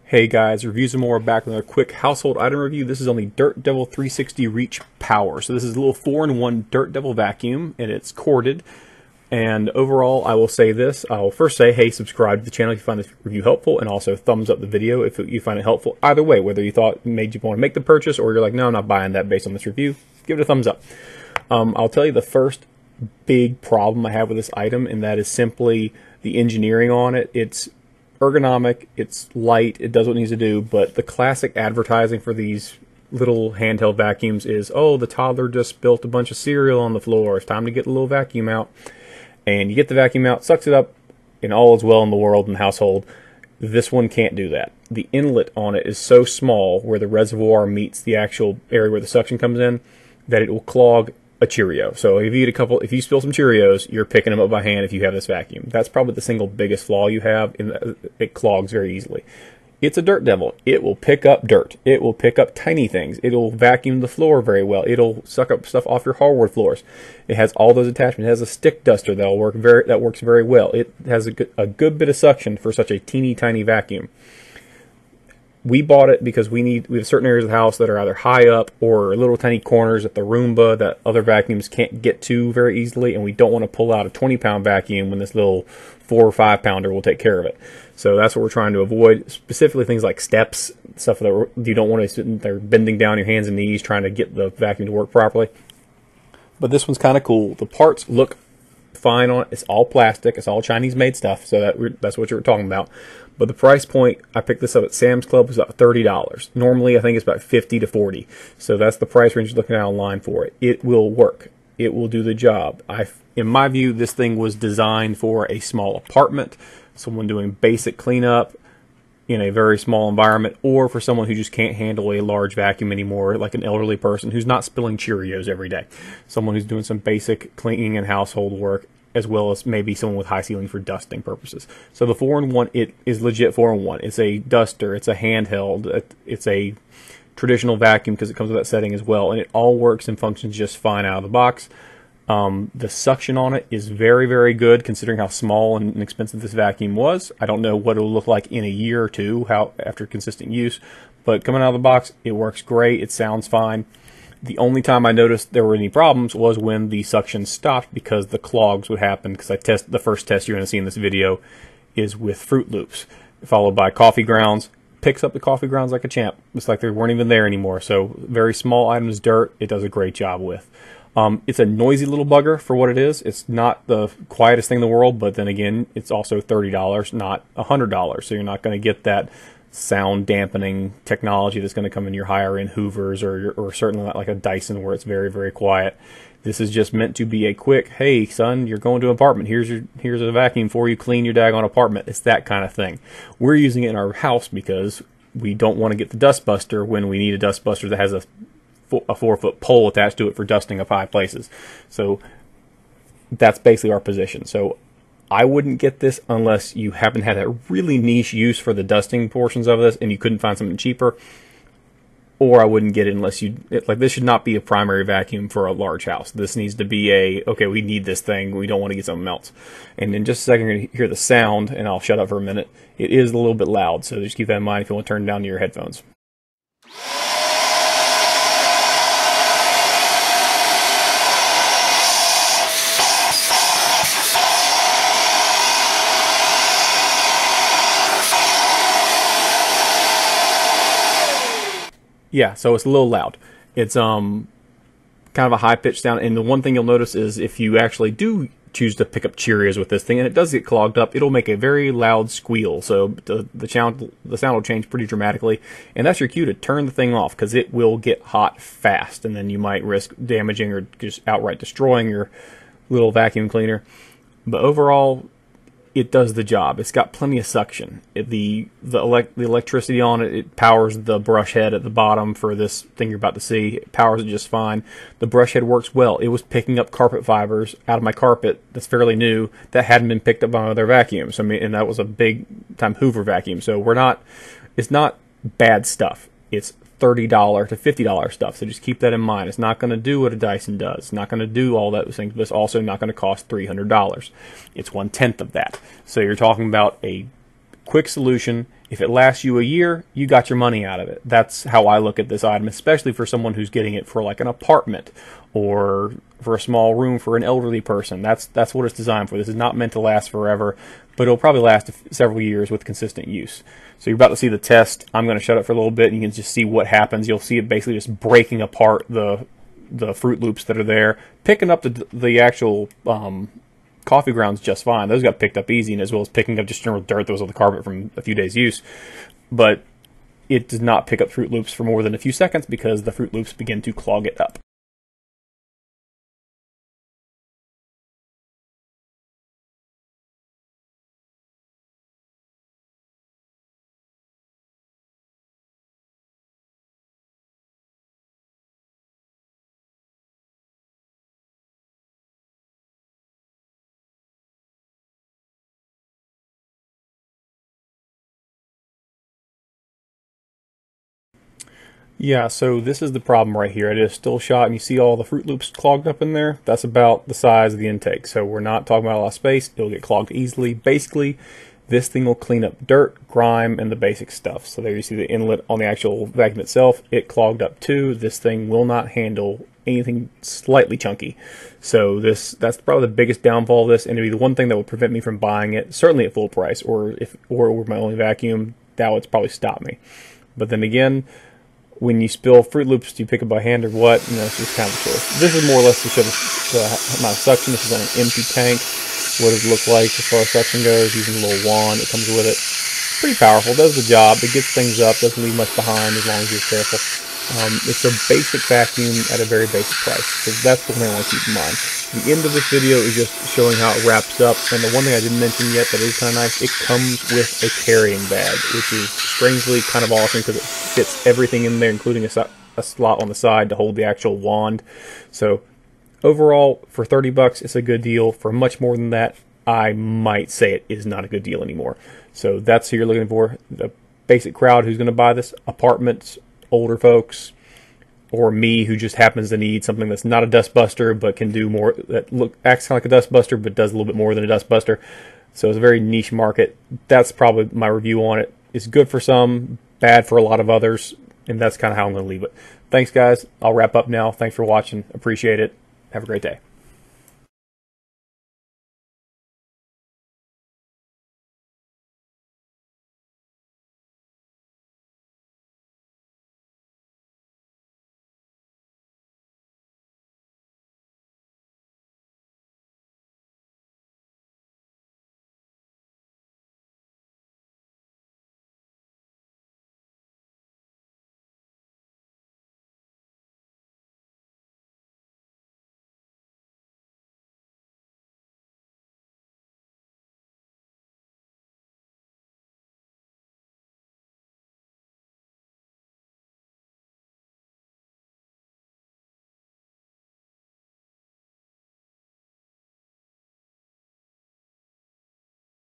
Hey guys, Reviews and More back with another quick household item review. This is on the Dirt Devil 360 Reach Power. So this is a little 4-in-1 Dirt Devil vacuum, and it's corded. And overall, I will say this. I'll first say, hey, subscribe to the channel if you find this review helpful, and also thumbs up the video if you find it helpful. Either way, whether you thought it made you want to make the purchase, or you're like, no, I'm not buying that based on this review, give it a thumbs up. I'll tell you the first big problem I have with this item, and that is simply the engineering on it. It's ergonomic, it's light, it does what it needs to do, but the classic advertising for these little handheld vacuums is, oh, the toddler just spilled a bunch of cereal on the floor, it's time to get the little vacuum out. And you get the vacuum out, sucks it up, and all is well in the world and household. This one can't do that. The inlet on it is so small where the reservoir meets the actual area where the suction comes in that it will clog a Cheerio. So if you spill some Cheerios, you're picking them up by hand if you have this vacuum. That's probably the single biggest flaw you have, in it clogs very easily. It's a Dirt Devil. It will pick up dirt. It will pick up tiny things. It'll vacuum the floor very well. It'll suck up stuff off your hardwood floors. It has all those attachments. It has a stick duster that works very well. It has a good bit of suction for such a teeny tiny vacuum. We bought it because we have certain areas of the house that are either high up or little tiny corners at the Roomba that other vacuums can't get to very easily, and we don't want to pull out a 20-pound vacuum when this little 4 or 5 pounder will take care of it. So that's what we're trying to avoid, specifically things like steps, stuff that you don't want to sit there bending down your hands and knees trying to get the vacuum to work properly. But this one's kind of cool. The parts look fine on it. It's all plastic. It's all Chinese-made stuff, so that's what you were talking about. But the price point, I picked this up at Sam's Club, was about $30. Normally, I think it's about $50 to $40. So that's the price range you're looking at online for it. It will work. It will do the job. In my view, this thing was designed for a small apartment, someone doing basic cleanup in a very small environment, or for someone who just can't handle a large vacuum anymore, like an elderly person who's not spilling Cheerios every day. Someone who's doing some basic cleaning and household work, as well as maybe someone with high ceilings for dusting purposes. So the 4-in-1, it is legit 4-in-1. It's a duster, it's a handheld, it's a traditional vacuum because it comes with that setting as well, and it all works and functions just fine out of the box. The suction on it is very, very good considering how small and inexpensive this vacuum was. I don't know what it'll look like in a year or two after consistent use, but coming out of the box, it works great. It sounds fine. The only time I noticed there were any problems was when the suction stopped, because the clogs would happen. Because the first test you're going to see in this video is with Fruit Loops, followed by coffee grounds. Picks up the coffee grounds like a champ. It's like they weren't even there anymore. So very small items, dirt, it does a great job with. It's a noisy little bugger for what it is. It's not the quietest thing in the world, but then again, it's also $30, not $100. So you're not going to get that sound dampening technology that's going to come in your higher end Hoovers or certainly not like a Dyson where it's very, very quiet. This is just meant to be a quick, hey son, you're going to an apartment, here's a vacuum for you, clean your daggone apartment. It's that kind of thing. We're using it in our house because we don't want to get the dust buster when we need a dust buster that has a 4-foot pole attached to it for dusting up high places. So that's basically our position. So I wouldn't get this unless you happen to have that really niche use for the dusting portions of this and you couldn't find something cheaper. Or I wouldn't get it unless this should not be a primary vacuum for a large house. This needs to be okay, we need this thing, we don't want to get something else. And in just a second, you're going to hear the sound, and I'll shut up for a minute. It is a little bit loud, so just keep that in mind if you want to turn it down to your headphones. Yeah, so it's a little loud. It's kind of a high-pitched sound, and the one thing you'll notice is if you actually do choose to pick up Cheerios with this thing, and it does get clogged up, it'll make a very loud squeal. So the sound will change pretty dramatically, and that's your cue to turn the thing off, because it will get hot fast, and then you might risk damaging or just outright destroying your little vacuum cleaner. But overall, it does the job. It's got plenty of suction. The electricity on it, it powers the brush head at the bottom for this thing you're about to see. It powers it just fine. The brush head works well. It was picking up carpet fibers out of my carpet that's fairly new that hadn't been picked up by other vacuums. I mean, and that was a big time Hoover vacuum. So it's not bad stuff. It's $30 to $50 stuff. So just keep that in mind. It's not going to do what a Dyson does. It's not going to do all those things, but it's also not going to cost $300. It's 1/10 of that. So you're talking about a quick solution. If it lasts you a year, you got your money out of it. That's how I look at this item, especially for someone who's getting it for like an apartment or for a small room for an elderly person. That's what it's designed for. This is not meant to last forever, but it'll probably last several years with consistent use. So you're about to see the test. I'm going to shut it for a little bit, and you can just see what happens. You'll see it basically just breaking apart the Fruit Loops that are there, picking up the actual coffee grounds just fine. Those got picked up easy, and as well as picking up just general dirt that was on the carpet from a few days' use. But it does not pick up Fruit Loops for more than a few seconds because the Fruit Loops begin to clog it up. Yeah, so this is the problem right here. It is still shot, and you see all the Fruit Loops clogged up in there. That's about the size of the intake. So we're not talking about a lot of space. It'll get clogged easily. Basically, this thing will clean up dirt, grime, and the basic stuff. So there you see the inlet on the actual vacuum itself. It clogged up too. This thing will not handle anything slightly chunky. So that's probably the biggest downfall of this, and it'd be the one thing that would prevent me from buying it, certainly at full price, or my only vacuum, that would probably stop me. But then again, when you spill Fruit Loops, do you pick it by hand or what? You know, it's just kind of a choice. This is more or less to show the amount of suction. This is on an empty tank. What does it look like as far as suction goes? Using a little wand that comes with it. Pretty powerful. Does the job. It gets things up. Doesn't leave much behind as long as you're careful. It's a basic vacuum at a very basic price, because that's the thing I want to keep in mind. The end of this video is just showing how it wraps up, and the one thing I didn't mention yet that is kind of nice, it comes with a carrying bag, which is strangely kind of awesome because it fits everything in there, including a slot on the side to hold the actual wand. So overall, for 30 bucks, it's a good deal. For much more than that, I might say it is not a good deal anymore. So that's who you're looking for. The basic crowd who's going to buy this, apartments, older folks, or me who just happens to need something that's not a dust buster but can do more, that acts kind of like a dust buster but does a little bit more than a dust buster. So it's a very niche market. That's probably my review on it. It's good for some, bad for a lot of others, and that's kind of how I'm going to leave it. Thanks, guys. I'll wrap up now. Thanks for watching. Appreciate it. Have a great day.